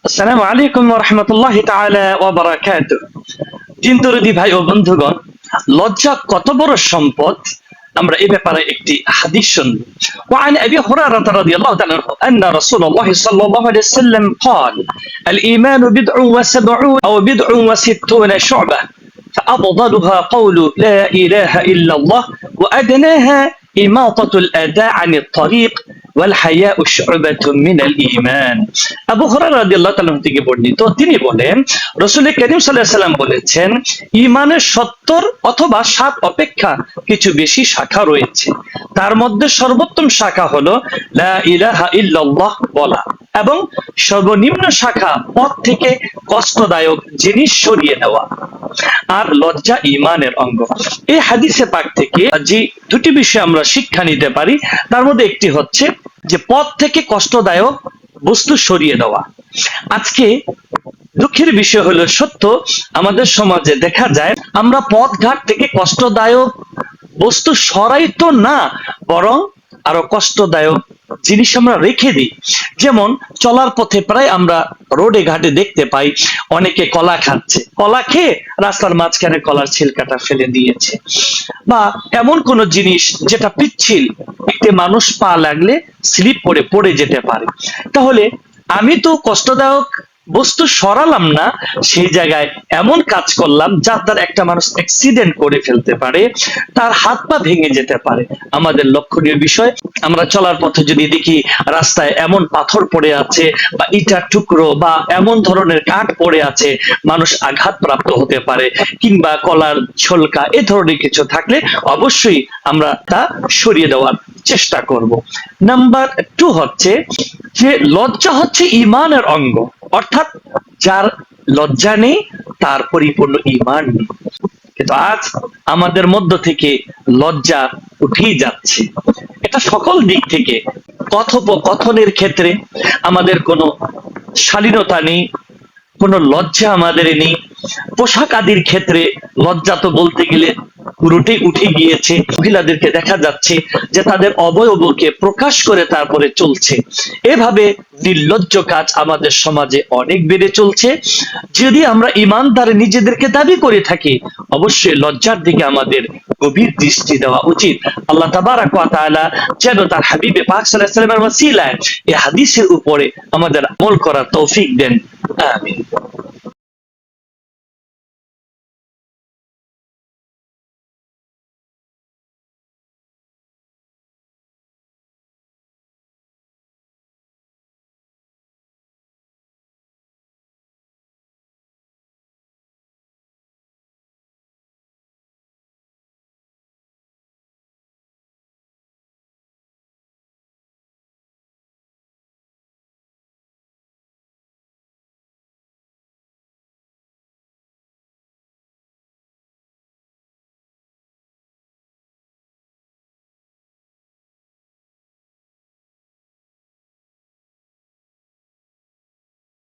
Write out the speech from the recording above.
আসসালামু আলাইকুম ওয়া রাহমাতুল্লাহি তাআলা ওয়া বারাকাতুহু। দিনদরদি ভাই ও বন্ধুগণ, লজ্জা কত বড় সম্পদ আমরা এই ব্যাপারে একটি হাদিস শুনব। وعن أبي هريرة رضي الله تعالى عنه أن رسول الله صلى الله عليه وسلم قال: الإيمان بضع وسبعون أو بضع وستون شعبة فأفضلها قول لا إله إلا الله وأدناها إماطة الأذى عن الطريق والحياء شعبة من الإيمان। আবু হুরায়রা রাদিয়াল্লাহু তাআলা থেকে বর্ণিত, তিনি বলেন রাসূল করিম সাল্লাল্লাহু আলাইহি ওয়াসাল্লাম বলেছেন, ঈমানের 70 অথবা 7 অপেক্ষা কিছু বেশি শাখা রয়েছে। তার মধ্যে সর্বোত্তম শাখা হলো লা ইলাহা ইল্লাল্লাহ বলা, এবং সর্বনিম্ন শাখা পথ থেকে কষ্টদায়ক জিনিস সরিয়ে দেওয়া। আর লজ্জা ঈমানের অঙ্গ। এই হাদিসে পাক থেকে যে দুটি বিষয় আমরা শিক্ষা নিতে পারি, তার মধ্যে একটি হচ্ছে যে পথ থেকে কষ্টদায়ক বস্তু সরিয়ে দেওয়া। আজকে দুঃখের বিষয় হলো সত্য, আমাদের সমাজে দেখা যায় আমরা পথঘাট থেকে কষ্টদায়ক বস্তু সরাই তো না, বরং আরো কষ্টদায়ক জিনিস আমরা রেখে দিই। যেমন চলার পথে প্রায় আমরা রোডে ঘাটে দেখতে পাই অনেকে কলা খাচ্ছে, কলা খেয়ে রাস্তার মাঝখানে কলার ছিলকাটা ফেলে দিয়েছে, বা এমন কোন জিনিস যেটা পিচ্ছিল, একটি মানুষ পা লাগলে স্লিপ করে পড়ে যেতে পারে। তাহলে আমি তো কষ্টদায়ক বস্তু সরালাম না, সেই জায়গায় এমন কাজ করলাম যার দ্বারা একটা মানুষ অ্যাক্সিডেন্ট করে ফেলতে পারে, তার হাত পা ভেঙে যেতে পারে। আমাদের লক্ষণীয় বিষয়, আমরা চলার পথে যদি দেখি রাস্তায় এমন পাথর পড়ে আছে বা ইটার টুকরো বা এমন ধরনের কাঠ পড়ে আছে, মানুষ আঘাত প্রাপ্ত হতে পারে, কিংবা কলার ছলকা এ ধরনের কিছু থাকলে অবশ্যই আমরা তা সরিয়ে দেওয়ার চেষ্টা করব। নাম্বার 2 হচ্ছে যে লজ্জা হচ্ছে ঈমানের অঙ্গ, অর্থাৎ যার লজ্জা নেই তার পরিপূর্ণ ঈমান নেই। কিন্তু আজ আমাদের মধ্য থেকে লজ্জা উঠেই যাচ্ছে। এটা সকল দিক থেকে, কথোপকথনের ক্ষেত্রে আমাদের কোনো শালীনতা নেই, কোনো লজ্জা আমাদের নেই। পোশাক আদির ক্ষেত্রে লজ্জা তো বলতে গেলে পুরোটাই উঠে গিয়েছে। মহিলাদেরকে দেখা যাচ্ছে যে তাদের অবয়বকে প্রকাশ করে তারপরে চলছে। এভাবে নির্লজ্জ কাজ আমাদের সমাজে অনেক বেড়ে চলছে। যদি আমরা ঈমানদার নিজেদেরকে দাবি করে থাকি, অবশ্যই লজ্জার দিকে আমাদের গভীর দৃষ্টি দেওয়া উচিত। আল্লাহ তাবারাক ওয়া তাআলা যেন তার হাবিবে পাক সাল্লাল্লাহু আলাইহি ওয়াসাল্লামের ওসিলায় এই হাদিসের উপরে আমাদের আমল করার তৌফিক দেন। আমিন।